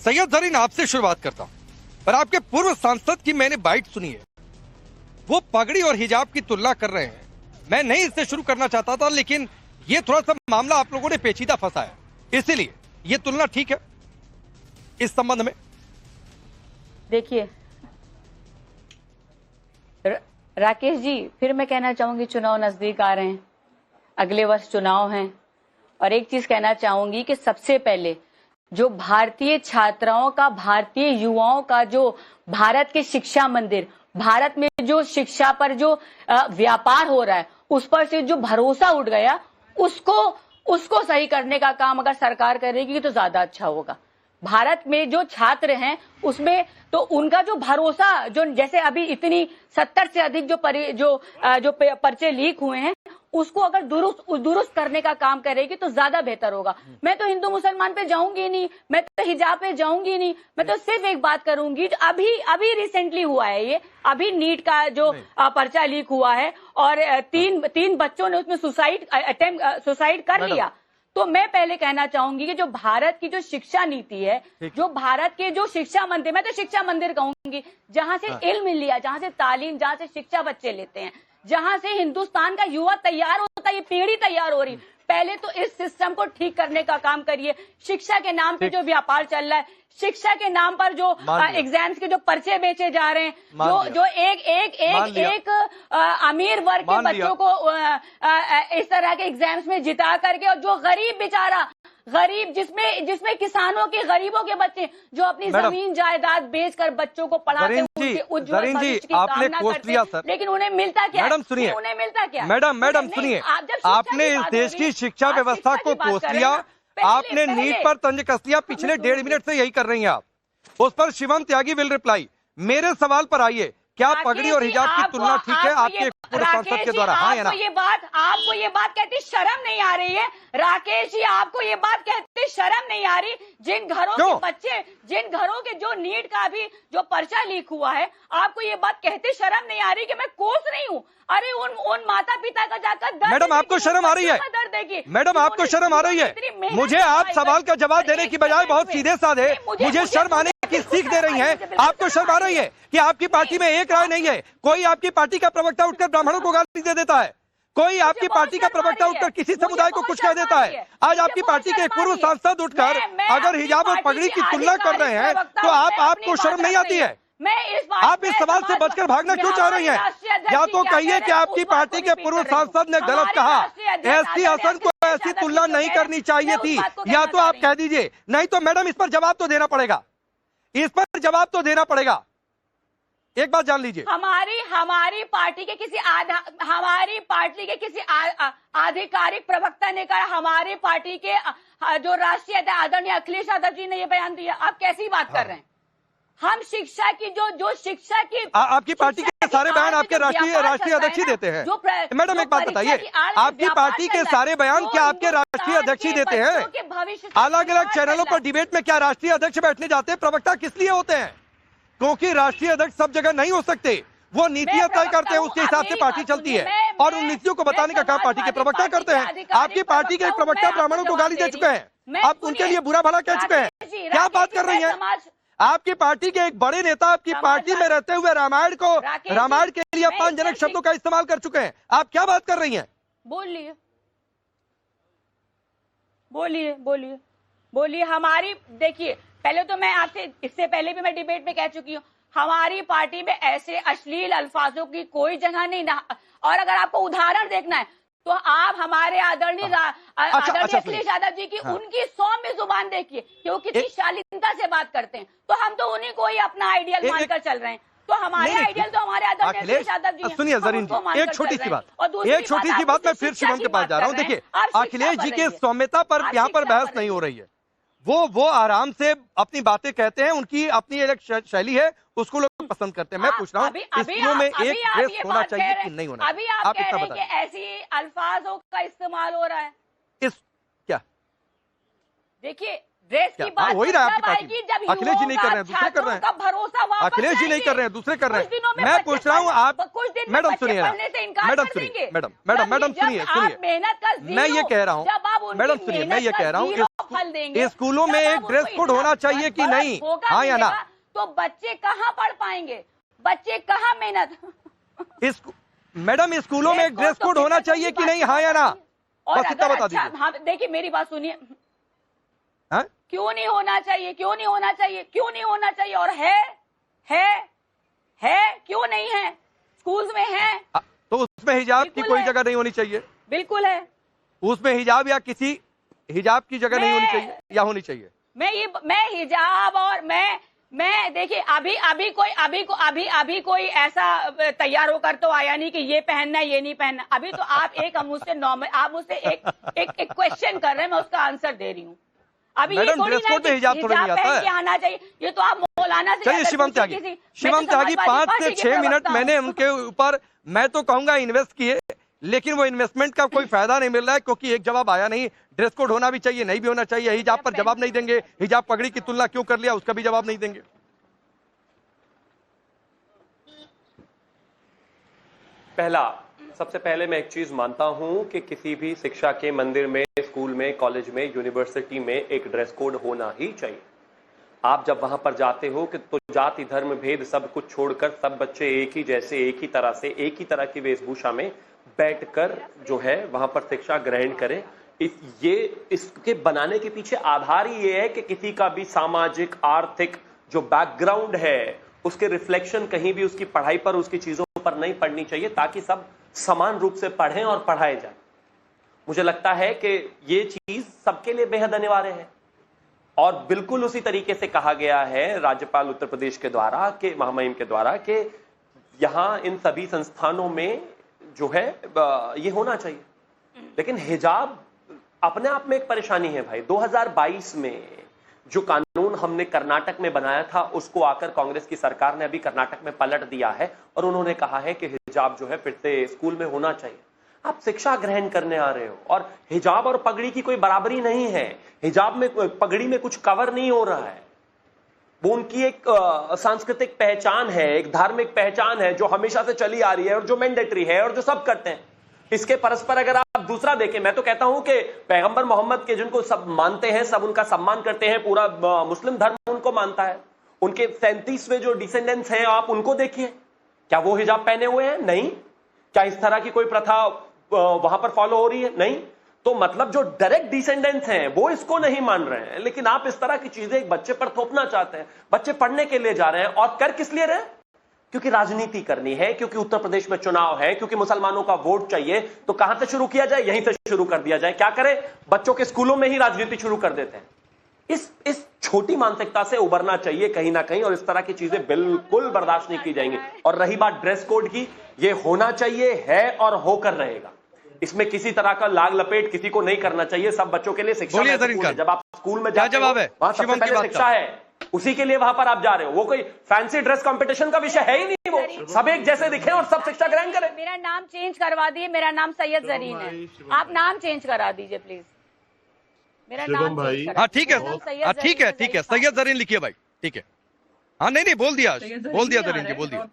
सैयद जरीन, आपसे शुरुआत करता हूं। पर आपके पूर्व सांसद की मैंने बाइट सुनी है, वो पगड़ी और हिजाब की तुलना कर रहे हैं। मैं नहीं इससे शुरू करना चाहता था, लेकिन ये थोड़ा सा मामला आप लोगों ने पेचीदा फंसाया, इसीलिए ये तुलना ठीक है इस संबंध में? देखिए राकेश जी, फिर मैं कहना चाहूंगी चुनाव नजदीक आ रहे हैं, अगले वर्ष चुनाव हैं, और एक चीज कहना चाहूंगी कि सबसे पहले जो भारतीय छात्राओं का, भारतीय युवाओं का जो भारत के शिक्षा मंदिर, भारत में जो शिक्षा पर जो व्यापार हो रहा है, उस पर से जो भरोसा उठ गया, उसको सही करने का काम अगर सरकार करेगी तो ज्यादा अच्छा होगा। भारत में जो छात्र हैं उसमें तो उनका जो भरोसा, जो जैसे अभी इतनी 70 से अधिक जो पर्चे लीक हुए हैं, उसको अगर दुरुस्त करने का काम करेगी तो ज्यादा बेहतर होगा। मैं तो हिंदू मुसलमान पे जाऊंगी नहीं, मैं तो हिजाब पे जाऊंगी नहीं, मैं तो सिर्फ एक बात करूंगी, अभी रिसेंटली हुआ है ये, अभी नीट का जो पर्चा लीक हुआ है और तीन बच्चों ने उसमें सुसाइड कर लिया। तो मैं पहले कहना चाहूंगी कि जो भारत की जो शिक्षा नीति है, जो भारत के जो शिक्षा मंदिर, मैं तो शिक्षा मंदिर कहूंगी, जहां से इल्म लिया, जहां से तालीम, जहां से शिक्षा बच्चे लेते हैं, जहां से हिंदुस्तान का युवा तैयार होता है, ये पीढ़ी तैयार हो रही, पहले तो इस सिस्टम को ठीक करने का काम करिए। शिक्षा के नाम पे जो व्यापार चल रहा है, शिक्षा के नाम पर जो एग्जाम्स के जो पर्चे बेचे जा रहे हैं, जो एक अमीर वर्ग के बच्चों को इस तरह के एग्जाम्स में जिता करके, और जो गरीब बेचारा गरीब, जिसमें किसानों के, गरीबों के बच्चे जो अपनी जमीन जायदाद बेचकर बच्चों को पढ़ाते हैं, उनके उज्जवल भविष्य की कामना करते हैं, लेकिन उन्हें मिलता क्या? मैडम सुनिए, उन्हें मिलता क्या? मैडम सुनिए, आपने इस देश की शिक्षा व्यवस्था को कोस लिया, आपने नीट पर तंज कस दिया, पिछले 1.5 मिनट से यही कर रही हैं आप। उस पर शिवम त्यागी विल रिप्लाई। मेरे सवाल पर आइए, क्या पगड़ी और हिजाब की तुलना ठीक है आपके पूर्व सांसद के द्वारा? हाँ या ना? आपको ये बात कहती शर्म नहीं आ रही है? राकेश जी, आपको ये बात कहते शर्म नहीं आ रही? जिन घरों के बच्चे, जिन घरों के जो नीट का भी जो पर्चा लीक हुआ है, आपको ये बात कहते शर्म नहीं आ रही कि मैं कोस रही हूँ? अरे उन माता पिता का जाकर मैडम आपको शर्म आ रही है? मैडम आपको शर्म आ रही है? मुझे आप सवाल का जवाब देने की बजाय बहुत सीधे साधे मुझे शर्म आने की सीख दे रही हैं। आपको शर्म आ रही है कि आपकी पार्टी में एक राय नहीं है? कोई आपकी पार्टी का प्रवक्ता उठकर ब्राह्मणों को गाली दे देता है, कोई आपकी पार्टी का प्रवक्ता उठकर किसी समुदाय को कुछ कह देता है। आज आपकी पार्टी के एक पूर्व सांसद उठकर अगर हिजाब और पगड़ी की तुलना कर रहे हैं तो आपको शर्म नहीं आती है? आप इस सवाल से बचकर भागना क्यों चाह रही हैं? या तो कहिए कि आपकी पार्टी के पूर्व सांसद ने गलत कहा, एसटी हसन को ऐसी तुलना नहीं करनी चाहिए थी, या तो आप कह दीजिए। नहीं तो मैडम इस पर जवाब तो देना पड़ेगा, इस पर जवाब तो देना पड़ेगा। एक बात जान लीजिए, हमारी पार्टी के किसी आधिकारिक प्रवक्ता ने कहा, हमारी पार्टी के जो राष्ट्रीय आदरणीय अखिलेश यादव जी ने ये बयान दिया। आप कैसी बात कर रहे हैं? हम शिक्षा की जो शिक्षा की आपकी पार्टी के सारे बयान आपके राष्ट्रीय अध्यक्ष ही देते हैं? मैडम एक बात बताइए, आपकी पार्टी के सारे बयान क्या आपके राष्ट्रीय अध्यक्ष ही देते हैं? अलग अलग चैनलों पर डिबेट में क्या राष्ट्रीय अध्यक्ष बैठने जाते हैं? प्रवक्ता किस लिए होते हैं? क्योंकि राष्ट्रीय अध्यक्ष सब जगह नहीं हो सकते, वो नीतियां तय करते हैं, उसके हिसाब से पार्टी चलती है, और उन नीतियों को बताने का काम पार्टी के प्रवक्ता करते हैं। आपकी पार्टी के एक प्रवक्ता ब्राह्मणों को गाली दे चुके हैं, आप उनके लिए बुरा भला कह चुके हैं, क्या बात कर रही हैं? आपकी पार्टी के एक बड़े नेता आपकी पार्टी में रहते हुए रामायण के लिए अपमानजनक शब्दों का इस्तेमाल कर चुके हैं, आप क्या बात कर रही हैं? बोलिए। हमारी, देखिए, पहले तो मैं आपसे, इससे पहले भी मैं डिबेट में कह चुकी हूँ, हमारी पार्टी में ऐसे अश्लील अल्फाजों की कोई जगह नहीं ना। और अगर आपको उदाहरण देखना है तो आप हमारे आदरणीय अखिलेश यादव जी की उनकी सौम्य जुबान देखिए, क्यों कितनी शालीनता से बात करते हैं। तो हम तो उन्हीं को ही अपना आइडियल मानकर चल रहे हैं। तो हमारे आइडियल तो हमारे आदरणीय अखिलेश यादव जी। सुनिए जरीन जी, एक छोटी सी बात, मैं फिर शिवम के पास जा रहा हूँ। देखिए, अखिलेश जी के सौम्यता पर यहाँ पर बहस नहीं हो रही है, वो आराम से अपनी बातें कहते हैं, उनकी अपनी एक शैली है, उसको लोग पसंद करते हैं। मैं पूछ रहा हूँ, इसमें में एक ड्रेस होना चाहिए कि नहीं होना? अभी आप कह रहे हैं कि ऐसी अल्फाजों का इस्तेमाल हो रहा है। क्या देखिए, ड्रेस की बात वही रहा तब आपकी पार्टी आएगी जब अखिलेश जी नहीं कर रहे हैं, दूसरे कर रहे हैं। भरोसा वापस अखिलेश जी नहीं कर रहे हैं, दूसरे कर रहे हैं। मैं पूछ रहा हूँ आप, मैडम सुनिए ना, मैडम सुनिए, मैडम सुनिए, मेहनत का मैं ये कह रहा हूँ, मैडम सुनिए, मैं ये कह रहा हूँ, स्कूलों में एक ड्रेस कोड होना चाहिए कि नहीं, हाँ या ना? तो बच्चे कहाँ पढ़ पाएंगे, बच्चे कहाँ मेहनत? मैडम स्कूलों में एक ड्रेस कोड होना चाहिए कि नहीं, हाँ या ना? बस इतना बता दीजिए। हाँ देखिए मेरी बात सुनिए, हाँ? क्यों नहीं होना चाहिए, क्यों नहीं होना चाहिए, क्यों नहीं होना चाहिए? और है क्यों नहीं है? स्कूल्स में है तो उसमें हिजाब की कोई जगह नहीं होनी चाहिए? बिल्कुल है। उसमें हिजाब या किसी हिजाब की जगह नहीं होनी चाहिए या होनी चाहिए? मैं हिजाब और मैं देखिए अभी कोई ऐसा तैयार होकर तो आया नहीं कि ये पहनना है ये नहीं पहनना। अभी तो आप एक मुझसे नॉर्मल, आप मुझसे एक क्वेश्चन कर रहे हैं, मैं उसका आंसर दे रही हूँ। अभी ये थोड़ी ना कि हिजाब पहन के आना चाहिए, ये तो आप मौलाना से। चलिए शिवम त्यागी 5 से 6 मिनट मैंने उनके ऊपर, मैं तो कहूंगा इन्वेस्ट किए, लेकिन वो इन्वेस्टमेंट का कोई फायदा नहीं मिल रहा है, क्योंकि एक जवाब आया नहीं। ड्रेस कोड होना भी चाहिए, नहीं भी होना चाहिए, हिजाब पर जवाब नहीं देंगे, हिजाब पगड़ी की तुलना क्यों कर लिया उसका भी जवाब नहीं देंगे। सबसे पहले मैं एक चीज मानता हूं कि किसी भी शिक्षा के मंदिर में, स्कूल में, कॉलेज में, यूनिवर्सिटी में एक ड्रेस कोड होना ही चाहिए। आप जब वहां पर जाते हो कि तो जाति धर्म भेद सब कुछ छोड़कर सब बच्चे एक ही जैसे, एक ही तरह से, एक ही तरह की वेशभूषा में बैठकर जो है वहां पर शिक्षा ग्रहण करें। इसके बनाने के पीछे आधार ही ये है कि किसी का भी सामाजिक आर्थिक जो बैकग्राउंड है उसके रिफ्लेक्शन कहीं भी उसकी पढ़ाई पर, उसकी चीजों पर नहीं पढ़नी चाहिए, ताकि सब समान रूप से पढ़ें और पढ़ाए जाए। मुझे लगता है कि ये चीज सबके लिए बेहद अनिवार्य है और बिल्कुल उसी तरीके से कहा गया है राज्यपाल उत्तर प्रदेश के द्वारा, के महामहिम के द्वारा, कि यहां इन सभी संस्थानों में जो है ये होना चाहिए। लेकिन हिजाब अपने आप में एक परेशानी है भाई। 2022 में जो कानून हमने कर्नाटक में बनाया था उसको आकर कांग्रेस की सरकार ने अभी कर्नाटक में पलट दिया है और उन्होंने कहा है कि हिजाब जो है फिर से स्कूल में होना चाहिए। आप शिक्षा ग्रहण करने आ रहे हो और हिजाब और पगड़ी की कोई बराबरी नहीं है। हिजाब में, पगड़ी में कुछ कवर नहीं हो रहा है, वो उनकी एक सांस्कृतिक पहचान है, एक धार्मिक पहचान है जो हमेशा से चली आ रही है और जो मैंडेटरी है और जो सब करते हैं। इसके परस्पर अगर आप दूसरा देखें, मैं तो कहता हूं कि पैगंबर मोहम्मद के जिनको सब मानते हैं, सब उनका सम्मान करते हैं, पूरा मुस्लिम धर्म उनको मानता है, उनके 37वें जो डिसेंडेंट्स हैं आप उनको देखिए, क्या वो हिजाब पहने हुए हैं? नहीं। क्या इस तरह की कोई प्रथा वहां पर फॉलो हो रही है? नहीं। तो मतलब जो डायरेक्ट डिसेंडेंट्स हैं वो इसको नहीं मान रहे हैं, लेकिन आप इस तरह की चीजें एक बच्चे पर थोपना चाहते हैं। बच्चे पढ़ने के लिए जा रहे हैं और कर किस लिए रहे? क्योंकि राजनीति करनी है, क्योंकि उत्तर प्रदेश में चुनाव है, क्योंकि मुसलमानों का वोट चाहिए। तो कहां से शुरू किया जाए? यहीं से शुरू कर दिया जाए। क्या करें? बच्चों के स्कूलों में ही राजनीति शुरू कर देते हैं। इस छोटी मानसिकता से उबरना चाहिए कहीं ना कहीं, और इस तरह की चीजें बिल्कुल बर्दाश्त नहीं की जाएंगी। और रही बात ड्रेस कोड की, ये होना चाहिए, है और होकर रहेगा। इसमें किसी तरह का लाग लपेट किसी को नहीं करना चाहिए। सब बच्चों के लिए शिक्षा है। जब आप स्कूल में जाते हो वहां सबसे पहले शिक्षा है, उसी के लिए वहां पर आप जा रहे हो। वो कोई फैंसी ड्रेस कंपटीशन का विषय है ही नहीं। वो सब एक जैसे दिखे और सब शिक्षा ग्रहण करें। मेरा नाम चेंज करवा दिए, मेरा नाम सैयद जरीन है, आप नाम चेंज करा दीजिए प्लीज। मेरा नाम भाई, हाँ ठीक है, ठीक है, सैयद जरीन लिखिए भाई, ठीक है। हाँ नहीं बोल दिया जरीन जी, बोल दिया।